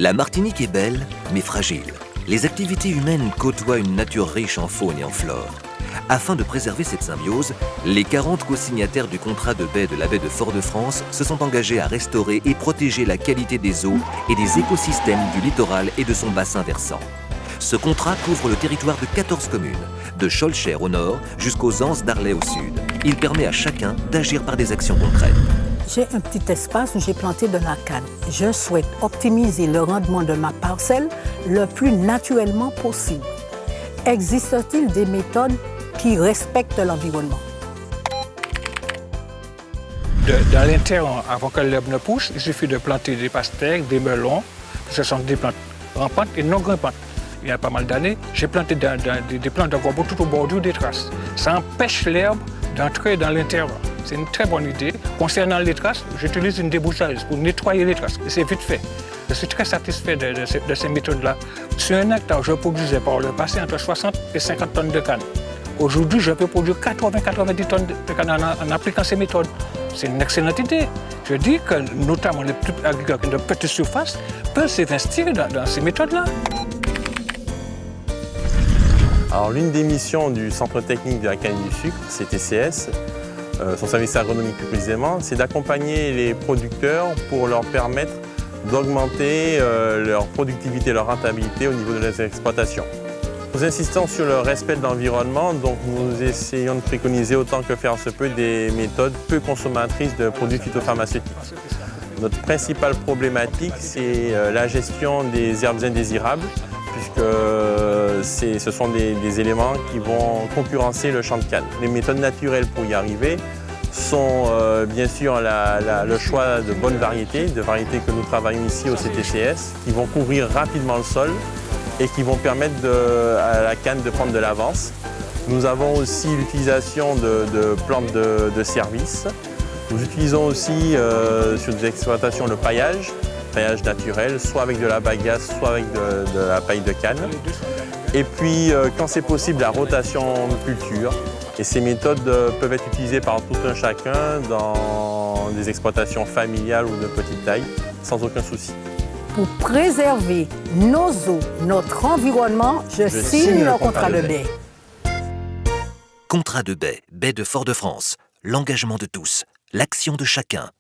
La Martinique est belle, mais fragile. Les activités humaines côtoient une nature riche en faune et en flore. Afin de préserver cette symbiose, les 40 co-signataires du contrat de baie de la baie de Fort-de-France se sont engagés à restaurer et protéger la qualité des eaux et des écosystèmes du littoral et de son bassin versant. Ce contrat couvre le territoire de 14 communes, de Schoelcher au nord jusqu'aux Anses d'Arlay au sud. Il permet à chacun d'agir par des actions concrètes. J'ai un petit espace où j'ai planté de la canne. Je souhaite optimiser le rendement de ma parcelle le plus naturellement possible. Existe-t-il des méthodes qui respectent l'environnement? Dans l'intervalle, avant que l'herbe ne pousse, il suffit de planter des pastèques, des melons. Ce sont des plantes rampantes et non grimpantes. Il y a pas mal d'années, j'ai planté des plantes de gombo tout au bordure des traces. Ça empêche l'herbe d'entrer dans l'intervalle. C'est une très bonne idée. Concernant les traces, j'utilise une débroussailleuse pour nettoyer les traces. Et c'est vite fait. Je suis très satisfait de ces méthodes-là. Sur un hectare, je produisais par le passé entre 60 et 50 tonnes de canne. Aujourd'hui, je peux produire 80-90 tonnes de canne en appliquant ces méthodes. C'est une excellente idée. Je dis que notamment les petits agriculteurs de petite surface peuvent s'investir dans ces méthodes-là. Alors, l'une des missions du Centre technique de la canne et du sucre, CTCS, son service agronomique plus précisément, c'est d'accompagner les producteurs pour leur permettre d'augmenter leur productivité, leur rentabilité au niveau de leurs exploitations. Nous insistons sur le respect de l'environnement, donc nous essayons de préconiser autant que faire se peut des méthodes peu consommatrices de produits phytopharmaceutiques. Notre principale problématique, c'est la gestion des herbes indésirables, puisque ce sont des éléments qui vont concurrencer le champ de canne. Les méthodes naturelles pour y arriver sont bien sûr le choix de bonnes variétés, de variétés que nous travaillons ici au CTCS, qui vont couvrir rapidement le sol et qui vont permettre à la canne de prendre de l'avance. Nous avons aussi l'utilisation de plantes de service. Nous utilisons aussi sur des exploitations le paillage naturel, soit avec de la bagasse, soit avec de la paille de canne. Et puis, quand c'est possible, la rotation de culture. Et ces méthodes peuvent être utilisées par tout un chacun dans des exploitations familiales ou de petite taille, sans aucun souci. Pour préserver nos eaux, notre environnement, je signe le contrat de baie. Contrat de baie, baie de Fort-de-France. L'engagement de tous, l'action de chacun.